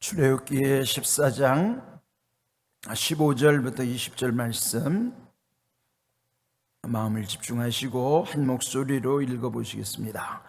출애굽기 14장 15절부터 20절 말씀 마음을 집중하시고 한 목소리로 읽어보시겠습니다.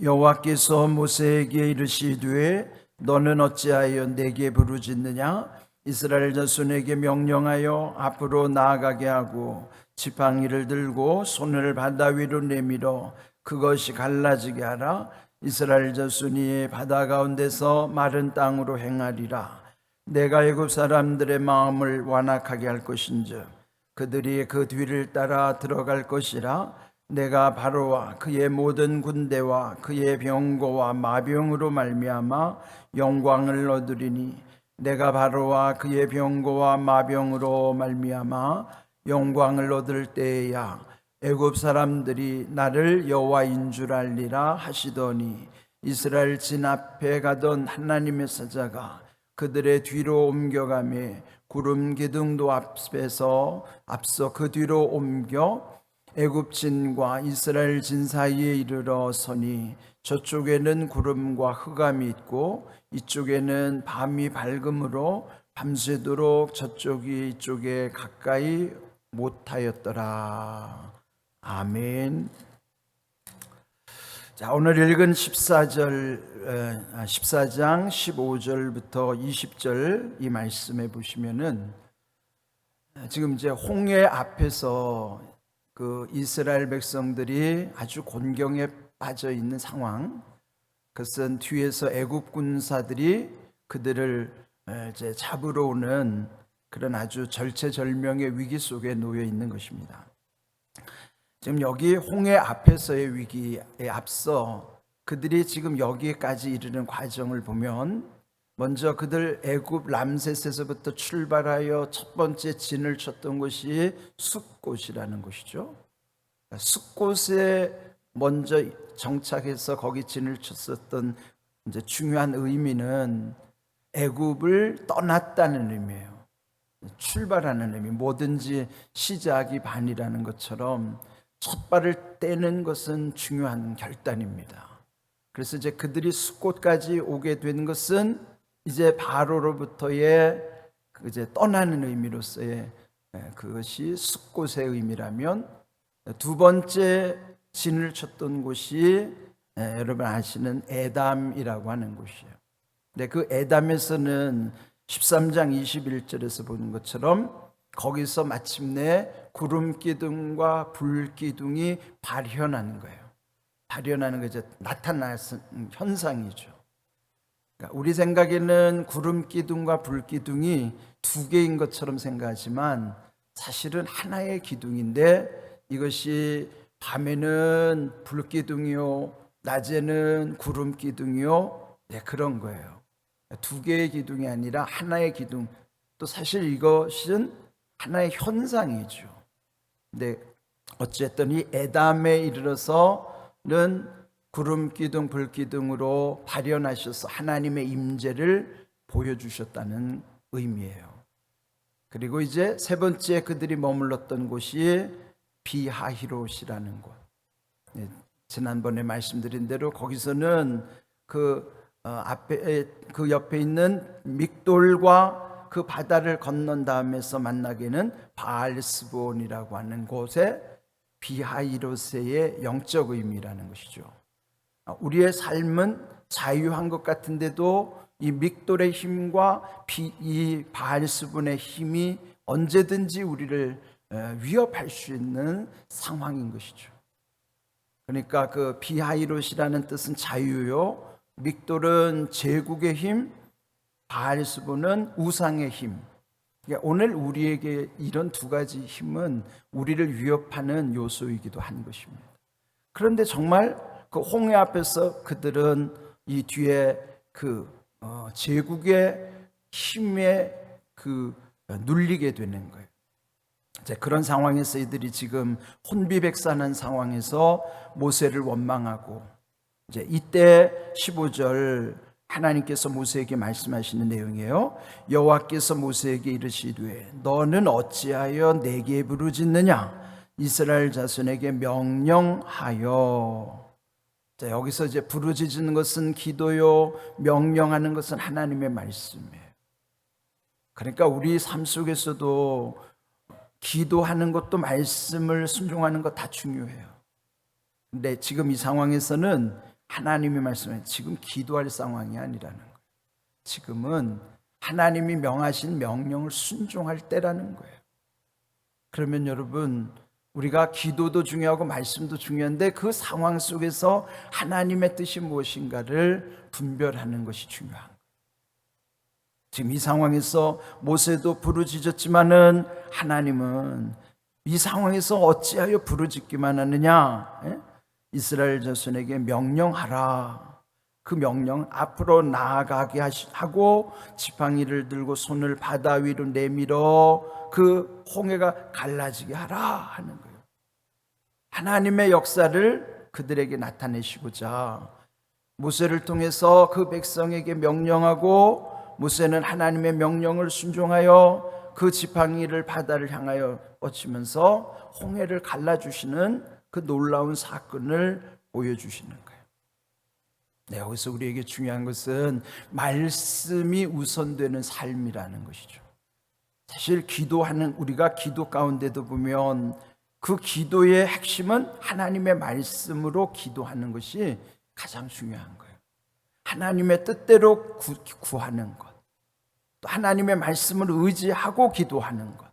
여호와께서 모세에게 이르시되 너는 어찌하여 내게 부르짖느냐? 이스라엘 자손에게 명령하여 앞으로 나아가게 하고 지팡이를 들고 손을 바다 위로 내밀어 그것이 갈라지게 하라. 이스라엘 자손이 바다 가운데서 마른 땅으로 행하리라. 내가 애굽 사람들의 마음을 완악하게 할 것인즉 그들이 그 뒤를 따라 들어갈 것이라. 내가 바로와 그의 모든 군대와 그의 병거와 마병으로 말미암아 영광을 얻으리니 내가 바로와 그의 병거와 마병으로 말미암아 영광을 얻을 때에야 애굽 사람들이 나를 여호와인 줄 알리라 하시더니 이스라엘 진 앞에 가던 하나님의 사자가 그들의 뒤로 옮겨가매 구름 기둥도 앞서 그 뒤로 옮겨 애굽 진과 이스라엘 진 사이에 이르러 서니 저쪽에는 구름과 흑암이 있고 이쪽에는 밤이 밝음으로 밤새도록 저쪽이 이쪽에 가까이 못하였더라. 아멘. 자, 오늘 읽은 14장 15절부터 20절 이 말씀에 보시면은 지금 이제 홍해 앞에서 그 이스라엘 백성들이 아주 곤경에 빠져 있는 상황, 그것은 뒤에서 애굽 군사들이 그들을 이제 잡으러 오는 그런 아주 절체절명의 위기 속에 놓여 있는 것입니다. 지금 여기 홍해 앞에서의 위기에 앞서 그들이 지금 여기까지 이르는 과정을 보면 먼저 그들 애굽 람세스에서부터 출발하여 첫 번째 진을 쳤던 곳이 숫곳이라는 곳이죠. 숫곳에 먼저 정착해서 거기 진을 쳤었던 이제 중요한 의미는 애굽을 떠났다는 의미예요. 출발하는 의미, 뭐든지 시작이 반이라는 것처럼 첫 발을 떼는 것은 중요한 결단입니다. 그래서 이제 그들이 숫곳까지 오게 된 것은 이제 바로로부터의 이제 떠나는 의미로서의 그것이 숫곳의 의미라면, 두 번째 진을 쳤던 곳이 여러분 아시는 에담이라고 하는 곳이에요. 근데 그 에담에서는 13장 21절에서 보는 것처럼 거기서 마침내 구름 기둥과 불 기둥이 발현하는 거예요. 발현하는 게 이제 나타나는 현상이죠. 그러니까 우리 생각에는 구름 기둥과 불 기둥이 두 개인 것처럼 생각하지만 사실은 하나의 기둥인데 이것이 밤에는 불 기둥이요, 낮에는 구름 기둥이요, 네, 그런 거예요. 두 개의 기둥이 아니라 하나의 기둥. 또 사실 이것은 하나의 현상이죠. 근데 어쨌든 이 에담에 이르러서는 구름 기둥, 불 기둥으로 발현하셔서 하나님의 임재를 보여주셨다는 의미예요. 그리고 이제 세 번째 그들이 머물렀던 곳이 비하히롯이라는 곳. 네, 지난번에 말씀드린 대로 거기서는 그 옆에 있는 믹돌과 그 바다를 건넌 다음에서 만나게는 바알스본이라고 하는 곳에 비하히롯의 영적 의미라는 것이죠. 우리의 삶은 자유한 것 같은데도 이 믹돌의 힘과 이 바알스본의 힘이 언제든지 우리를 위협할 수 있는 상황인 것이죠. 그러니까 그 비하히롯이라는 뜻은 자유요, 믹돌은 제국의 힘, 바알스본은 우상의 힘. 그러니까 오늘 우리에게 이런 두 가지 힘은 우리를 위협하는 요소이기도 한 것입니다. 그런데 정말 그 홍해 앞에서 그들은 이 뒤에 그 제국의 힘에 눌리게 되는 거예요. 이제 그런 상황에서 이들이 지금 혼비백산한 상황에서 모세를 원망하고, 이제 이때 15절 하나님께서 모세에게 말씀하시는 내용이에요. 여호와께서 모세에게 이르시되 너는 어찌하여 내게 부르짖느냐? 이스라엘 자손에게 명령하여. 자, 여기서 이제 부르짖는 것은 기도요, 명령하는 것은 하나님의 말씀이에요. 그러니까 우리 삶 속에서도 기도하는 것도 말씀을 순종하는 것 다 중요해요. 근데 지금 이 상황에서는 하나님의 말씀에 지금 기도할 상황이 아니라는 거예요. 지금은 하나님이 명하신 명령을 순종할 때라는 거예요. 그러면 여러분, 우리가 기도도 중요하고 말씀도 중요한데 그 상황 속에서 하나님의 뜻이 무엇인가를 분별하는 것이 중요한 거예요. 지금 이 상황에서 모세도 부르짖었지만은 하나님은 이 상황에서 어찌하여 부르짖기만 하느냐? 이스라엘 자손에게 명령하라. 그 명령 앞으로 나아가게 하고 지팡이를 들고 손을 바다 위로 내밀어 그 홍해가 갈라지게 하라 하는 거예요. 하나님의 역사를 그들에게 나타내시고자 모세를 통해서 그 백성에게 명령하고, 모세는 하나님의 명령을 순종하여 그 지팡이를 바다를 향하여 뻗치면서 홍해를 갈라주시는 그 놀라운 사건을 보여주시는 거예요. 네, 여기서 우리에게 중요한 것은 말씀이 우선되는 삶이라는 것이죠. 사실 기도하는, 우리가 기도 가운데도 보면 그 기도의 핵심은 하나님의 말씀으로 기도하는 것이 가장 중요한 거예요. 하나님의 뜻대로 구하는 것, 또 하나님의 말씀을 의지하고 기도하는 것.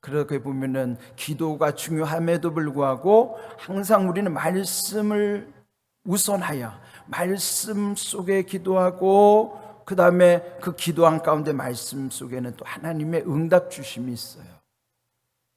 그렇게 보면은 기도가 중요함에도 불구하고 항상 우리는 말씀을 우선하여 말씀 속에 기도하고, 그 다음에 그 기도한 가운데 말씀 속에는 또 하나님의 응답 주심이 있어요.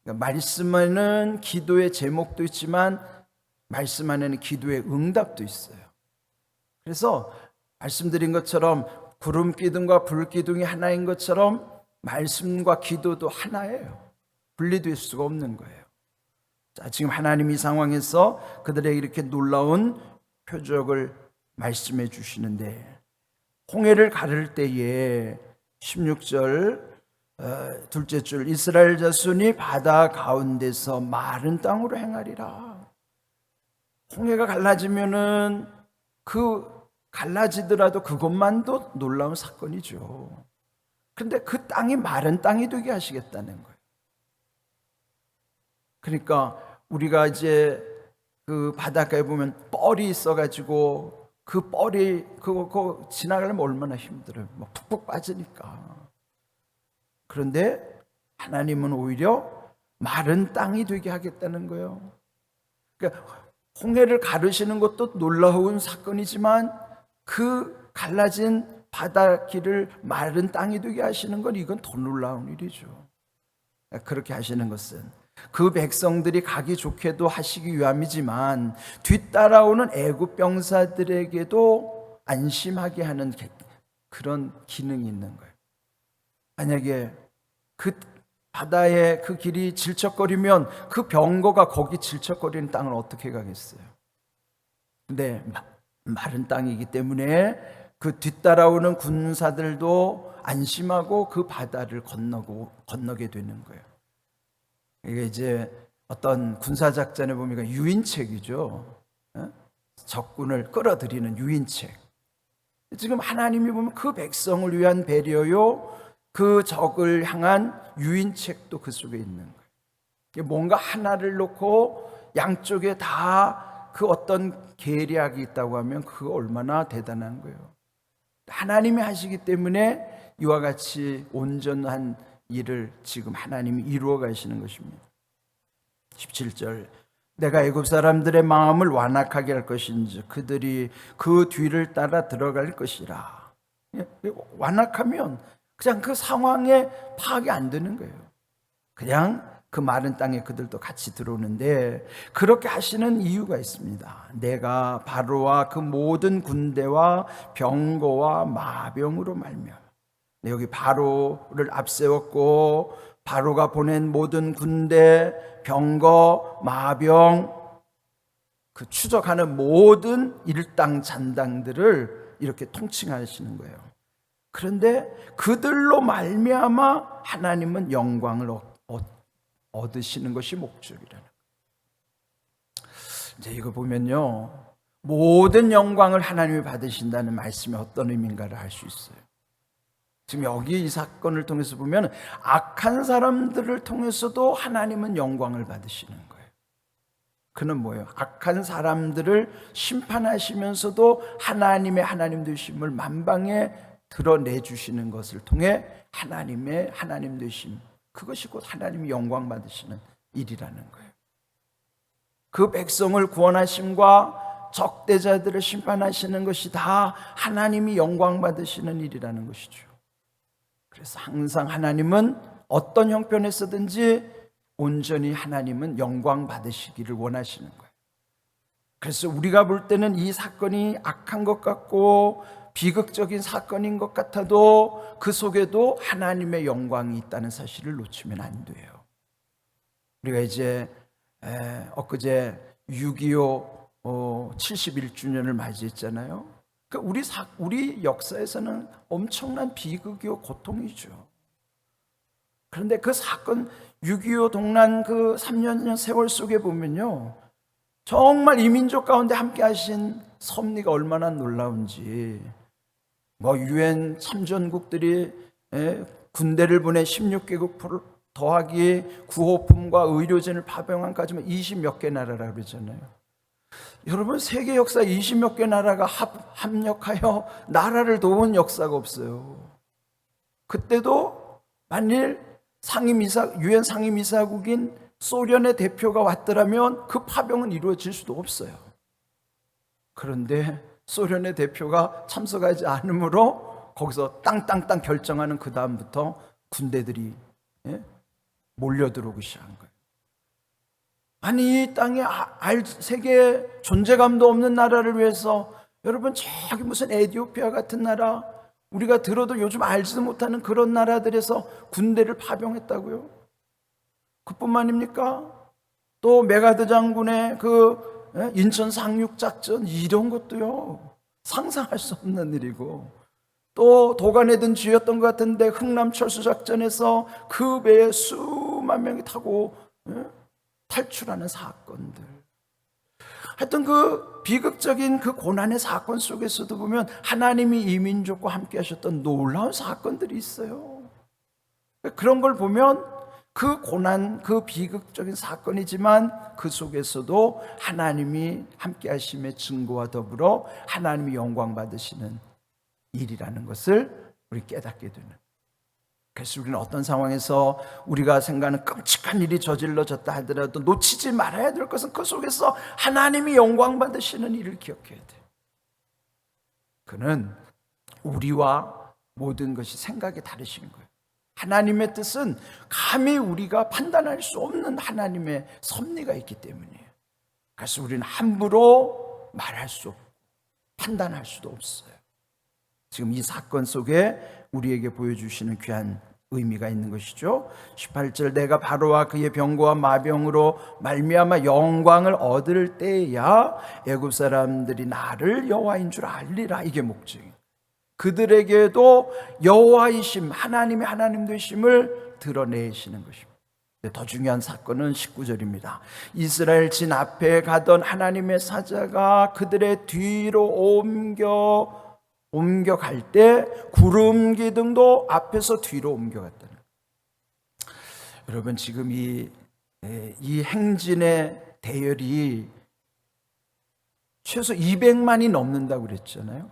그러니까 말씀 안에는 기도의 제목도 있지만 말씀 안에는 기도의 응답도 있어요. 그래서 말씀드린 것처럼 구름 기둥과 불 기둥이 하나인 것처럼 말씀과 기도도 하나예요. 분리될 수가 없는 거예요. 자, 지금 하나님 이 상황에서 그들에게 이렇게 놀라운 표적을 말씀해 주시는데, 홍해를 가를 때에 16절 둘째 줄, 이스라엘 자손이 바다 가운데서 마른 땅으로 행하리라. 홍해가 갈라지면은 그 갈라지더라도 그것만도 놀라운 사건이죠. 근데 그 땅이 마른 땅이 되게 하시겠다는 거예요. 그러니까 우리가 이제 그 바닷가에 보면 뻘이 있어가지고 그 뻘이 그거 지나가려면 얼마나 힘들어요. 막 푹푹 빠지니까. 그런데 하나님은 오히려 마른 땅이 되게 하겠다는 거예요. 그러니까 홍해를 가르시는 것도 놀라운 사건이지만 그 갈라진 바닷길을 마른 땅이 되게 하시는 건 이건 더 놀라운 일이죠. 그렇게 하시는 것은 그 백성들이 가기 좋게도 하시기 위함이지만 뒤따라오는 애굽 병사들에게도 안심하게 하는 그런 기능이 있는 거예요. 만약에 그 바다에 그 길이 질척거리면 그 병거가 거기 질척거리는 땅을 어떻게 가겠어요? 근데 마른 땅이기 때문에 그 뒤따라오는 군사들도 안심하고 그 바다를 건너게 되는 거예요. 이게 이제 어떤 군사작전에 보면 유인책이죠. 적군을 끌어들이는 유인책. 지금 하나님이 보면 그 백성을 위한 배려요, 그 적을 향한 유인책도 그 속에 있는 거예요. 뭔가 하나를 놓고 양쪽에 다 그 어떤 계략이 있다고 하면 그거 얼마나 대단한 거예요. 하나님이 하시기 때문에 이와 같이 온전한 일을 지금 하나님이 이루어 가시는 것입니다. 17절, 내가 애굽 사람들의 마음을 완악하게 할 것인지 그들이 그 뒤를 따라 들어갈 것이라. 완악하면 그냥 그 상황에 파악이 안 되는 거예요. 그냥 그 마른 땅에 그들도 같이 들어오는데, 그렇게 하시는 이유가 있습니다. 내가 바로와 그 모든 군대와 병거와 마병으로 말미암아. 여기 바로를 앞세웠고 바로가 보낸 모든 군대, 병거, 마병, 그 추적하는 모든 일당 잔당들을 이렇게 통칭하시는 거예요. 그런데 그들로 말미암아 하나님은 영광을 얻으시는 것이 목적이라는 거예요. 이제 이거 보면요, 모든 영광을 하나님이 받으신다는 말씀이 어떤 의미인가를 알 수 있어요. 지금 여기 이 사건을 통해서 보면 악한 사람들을 통해서도 하나님은 영광을 받으시는 거예요. 그는 뭐예요? 악한 사람들을 심판하시면서도 하나님의 하나님 되심을 만방에 드러내 주시는 것을 통해 하나님의 하나님 되심, 그것이 곧 하나님이 영광 받으시는 일이라는 거예요. 그 백성을 구원하심과 적대자들을 심판하시는 것이 다 하나님이 영광 받으시는 일이라는 것이죠. 그래서 항상 하나님은 어떤 형편에서든지 온전히 하나님은 영광 받으시기를 원하시는 거예요. 그래서 우리가 볼 때는 이 사건이 악한 것 같고 비극적인 사건인 것 같아도 그 속에도 하나님의 영광이 있다는 사실을 놓치면 안 돼요. 우리가 이제 엊그제 6.25 71주년을 맞이했잖아요. 그러니까 우리 역사에서는 엄청난 비극이요 고통이죠. 그런데 그 사건 6.25 동란 그 3년 세월 속에 보면요, 정말 이민족 가운데 함께 하신 섭리가 얼마나 놀라운지, 뭐 유엔 참전국들이 군대를 보내 16개국 더하기 구호품과 의료진을 파병한까지만 20몇 개 나라라고 그러잖아요. 여러분, 세계 역사 20몇 개 나라가 합력하여 나라를 도운 역사가 없어요. 그때도 만일 유엔 상임이사국인 소련의 대표가 왔더라면 그 파병은 이루어질 수도 없어요. 그런데 소련의 대표가 참석하지 않으므로 거기서 땅땅땅 결정하는 그 다음부터 군대들이 몰려들어오기 시작한 거예요. 아니, 이 땅에 세계에 존재감도 없는 나라를 위해서, 여러분, 저기 무슨 에티오피아 같은 나라, 우리가 들어도 요즘 알지도 못하는 그런 나라들에서 군대를 파병했다고요? 그뿐만입니까? 또 메가드 장군의 그 인천 상륙작전, 이런 것도요 상상할 수 없는 일이고, 또 도간에 든 쥐였던 것 같은데 흥남철수작전에서 그 배에 수만 명이 타고 탈출하는 사건들, 하여튼 그 비극적인 그 고난의 사건 속에서도 보면 하나님이 이 민족과 함께 하셨던 놀라운 사건들이 있어요. 그런 걸 보면 그 고난, 그 비극적인 사건이지만 그 속에서도 하나님이 함께 하심의 증거와 더불어 하나님이 영광 받으시는 일이라는 것을 우리 깨닫게 되는. 그래서 우리는 어떤 상황에서 우리가 생각하는 끔찍한 일이 저질러졌다 하더라도 놓치지 말아야 될 것은 그 속에서 하나님이 영광 받으시는 일을 기억해야 돼. 그는 우리와 모든 것이 생각이 다르신 거예요. 하나님의 뜻은 감히 우리가 판단할 수 없는 하나님의 섭리가 있기 때문이에요. 그래서 우리는 함부로 말할 수 없고 판단할 수도 없어요. 지금 이 사건 속에 우리에게 보여주시는 귀한 의미가 있는 것이죠. 18절, 내가 바로와 그의 병거와 마병으로 말미암아 영광을 얻을 때야 애굽 사람들이 나를 여호와인 줄 알리라. 이게 목적이에요. 그들에게도 여호와이심, 하나님의 하나님 되심을 드러내시는 것입니다. 더 중요한 사건은 19절입니다. 이스라엘 진 앞에 가던 하나님의 사자가 그들의 뒤로 옮겨갈 때 구름 기둥도 앞에서 뒤로 옮겨갔다는 거예요. 여러분, 지금 이 행진의 대열이 최소 200만이 넘는다고 그랬잖아요.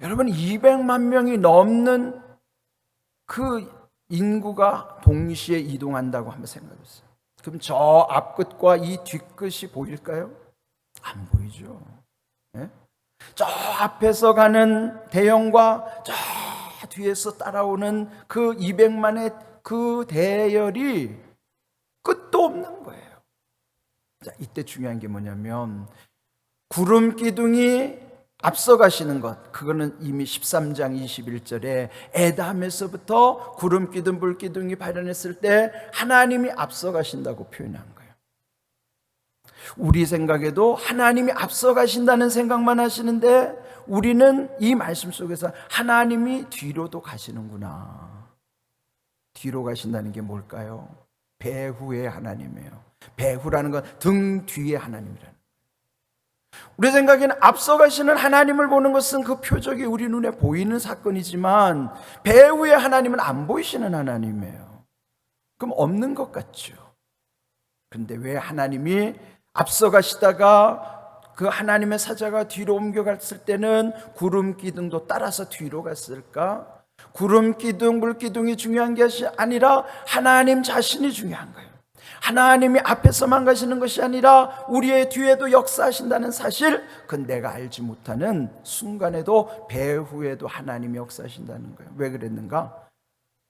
여러분, 200만 명이 넘는 그 인구가 동시에 이동한다고 한번 생각해보세요. 그럼 저 앞끝과 이 뒷끝이 보일까요? 안 보이죠. 네? 저 앞에서 가는 대형과 저 뒤에서 따라오는 그 200만의 그 대열이 끝도 없는 거예요. 자, 이때 중요한 게 뭐냐면 구름 기둥이 앞서가시는 것, 그거는 이미 13장 21절에 에담에서부터 구름 기둥, 불 기둥이 발현했을 때 하나님이 앞서가신다고 표현한 거예요. 우리 생각에도 하나님이 앞서가신다는 생각만 하시는데 우리는 이 말씀 속에서 하나님이 뒤로도 가시는구나. 뒤로 가신다는 게 뭘까요? 배후의 하나님이에요. 배후라는 건 등 뒤의 하나님이라는 거예요. 우리 생각에는 앞서가시는 하나님을 보는 것은 그 표적이 우리 눈에 보이는 사건이지만 배후의 하나님은 안 보이시는 하나님이에요. 그럼 없는 것 같죠. 그런데 왜 하나님이 앞서가시다가 그 하나님의 사자가 뒤로 옮겨갔을 때는 구름 기둥도 따라서 뒤로 갔을까? 구름 기둥, 물 기둥이 중요한 게 아니라 하나님 자신이 중요한 거예요. 하나님이 앞에서만 가시는 것이 아니라 우리의 뒤에도 역사하신다는 사실, 그건 내가 알지 못하는 순간에도 배후에도 하나님이 역사하신다는 거예요. 왜 그랬는가?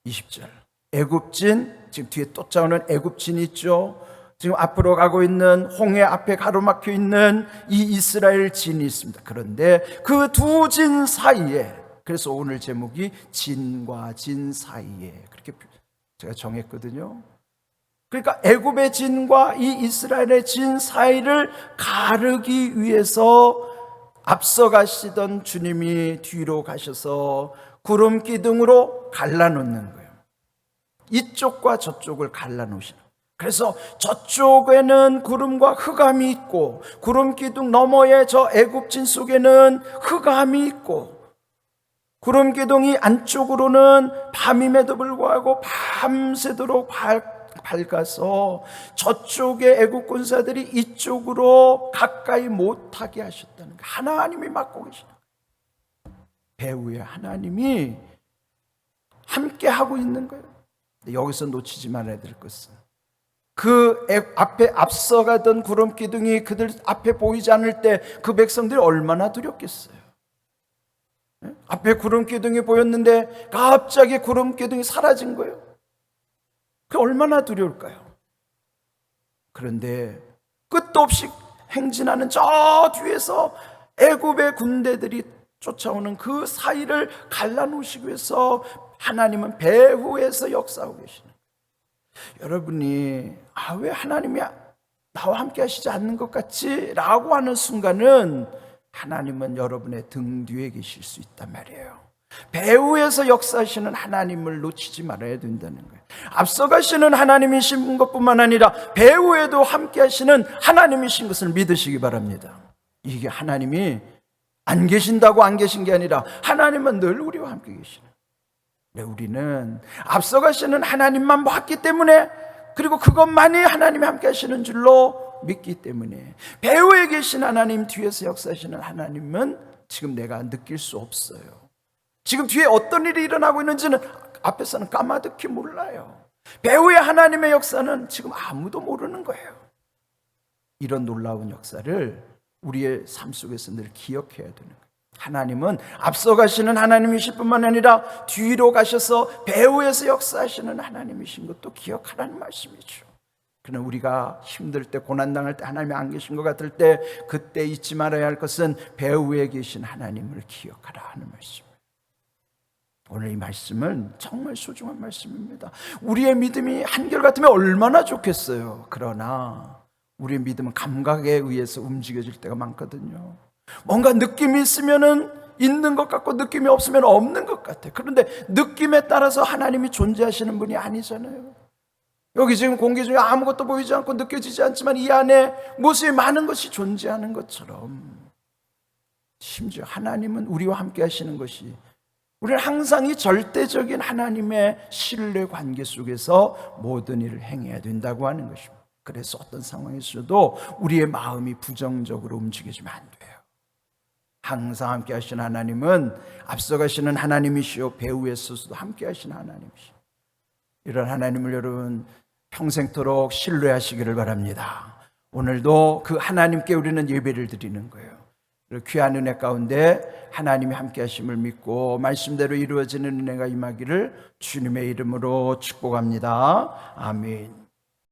20절 애굽진, 지금 뒤에 쫓아오는 애굽진이 있죠. 지금 앞으로 가고 있는 홍해 앞에 가로막혀 있는 이 이스라엘 진이 있습니다. 그런데 그 두 진 사이에, 그래서 오늘 제목이 진과 진 사이에, 그렇게 제가 정했거든요. 그러니까 애굽의 진과 이 이스라엘의 진 사이를 가르기 위해서 앞서가시던 주님이 뒤로 가셔서 구름 기둥으로 갈라놓는 거예요. 이쪽과 저쪽을 갈라놓으시는 거예요. 그래서 저쪽에는 구름과 흑암이 있고 구름 기둥 너머에 저 애굽진 속에는 흑암이 있고 구름 기둥이 안쪽으로는 밤임에도 불구하고 밤새도록 밝아서 저쪽의 애굽 군사들이 이쪽으로 가까이 못하게 하셨다는 거예요. 하나님이 막고 계시는 거예요. 배후에 하나님이 함께 하고 있는 거예요. 여기서 놓치지 말아야 될 것은 그 앞에 앞서가던 구름 기둥이 그들 앞에 보이지 않을 때 그 백성들이 얼마나 두렵겠어요. 앞에 구름 기둥이 보였는데 갑자기 구름 기둥이 사라진 거예요. 그 얼마나 두려울까요? 그런데 끝도 없이 행진하는 저 뒤에서 애굽의 군대들이 쫓아오는 그 사이를 갈라놓으시기 위해서 하나님은 배후에서 역사하고 계시는 거예요. 여러분이 왜 하나님이 나와 함께 하시지 않는 것 같지? 라고 하는 순간은 하나님은 여러분의 등 뒤에 계실 수 있단 말이에요. 배후에서 역사하시는 하나님을 놓치지 말아야 된다는 거예요. 앞서가시는 하나님이신 것뿐만 아니라 배후에도 함께 하시는 하나님이신 것을 믿으시기 바랍니다. 이게 하나님이 안 계신다고 안 계신 게 아니라 하나님은 늘 우리와 함께 계시는 거예요. 우리는 앞서가시는 하나님만 봤기 때문에, 그리고 그것만이 하나님이 함께 하시는 줄로 믿기 때문에, 배후에 계신 하나님, 뒤에서 역사하시는 하나님은 지금 내가 느낄 수 없어요. 지금 뒤에 어떤 일이 일어나고 있는지는 앞에서는 까마득히 몰라요. 배후의 하나님의 역사는 지금 아무도 모르는 거예요. 이런 놀라운 역사를 우리의 삶 속에서 늘 기억해야 되는 거예요. 하나님은 앞서가시는 하나님이실 뿐만 아니라 뒤로 가셔서 배후에서 역사하시는 하나님이신 것도 기억하라는 말씀이죠. 그러나 우리가 힘들 때, 고난당할 때, 하나님이 안 계신 것 같을 때, 그때 잊지 말아야 할 것은 배후에 계신 하나님을 기억하라 하는 말씀입니다. 오늘 이 말씀은 정말 소중한 말씀입니다. 우리의 믿음이 한결같으면 얼마나 좋겠어요. 그러나 우리의 믿음은 감각에 의해서 움직여질 때가 많거든요. 뭔가 느낌이 있으면은 있는 것 같고 느낌이 없으면 없는 것 같아. 그런데 느낌에 따라서 하나님이 존재하시는 분이 아니잖아요. 여기 지금 공기 중에 아무것도 보이지 않고 느껴지지 않지만 이 안에 무수히 많은 것이 존재하는 것처럼, 심지어 하나님은 우리와 함께 하시는 것이, 우리는 항상 이 절대적인 하나님의 신뢰 관계 속에서 모든 일을 행해야 된다고 하는 것입니다. 그래서 어떤 상황에서도 우리의 마음이 부정적으로 움직여지면 안 돼요. 항상 함께 하시는 하나님은 앞서가시는 하나님이시오, 배후에서도 함께 하시는 하나님이시오. 이런 하나님을 여러분 평생토록 신뢰하시기를 바랍니다. 오늘도 그 하나님께 우리는 예배를 드리는 거예요. 귀한 은혜 가운데 하나님이 함께 하심을 믿고 말씀대로 이루어지는 은혜가 임하기를 주님의 이름으로 축복합니다. 아멘.